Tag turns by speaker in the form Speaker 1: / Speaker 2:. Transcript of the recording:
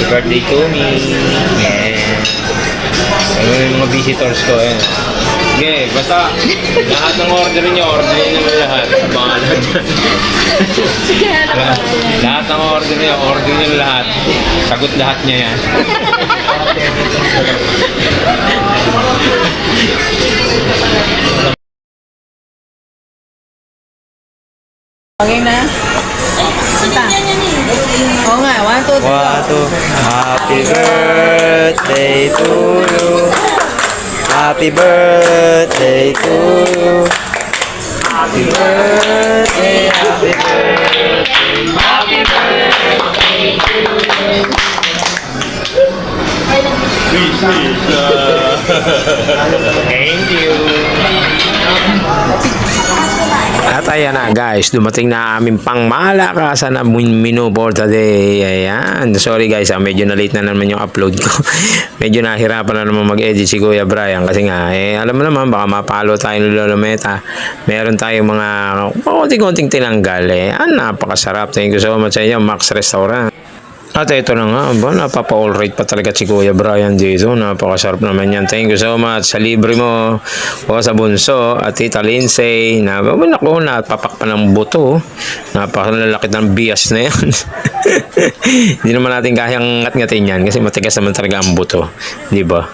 Speaker 1: birthday to me. Yeah. Ayun yung mga visitors ko. Ayan. Okay, basta lahat ng order nyo lahat. Pangalan dyan. Lahat ng order nyo lahat. Sagot lahat niya yan.
Speaker 2: Okay na? Santa. Oo nga, 1, 2, 3.
Speaker 3: Happy birthday to you. Happy birthday to you. Happy birthday, happy birthday, happy birthday to you.
Speaker 1: Thank you.
Speaker 4: At ayan na guys, dumating na aming pangmalakasan na menu for today. Ayan, sorry guys, medyo na late na naman yung upload ko. Medyo nahirapan na naman mag-edit si Kuya Brian kasi nga, alam mo naman, baka mapalo tayo ng Lolo Meta. Meron tayong mga konting-konting tinanggal. Napakasarap. Thank you so much sa inyo, Max Restaurant. At ito na nga, napapa-all right pa talaga si Kuya Brian dito. Napakasarap naman yan. Thank you so much sa libre mo o sa bunso at Tita Lindsay. Naku, napapak pa ng buto. Napakalalaki ng bias na yan. Hindi naman natin kayang ngat-ngatin yan kasi matigas naman talaga ang buto. Diba?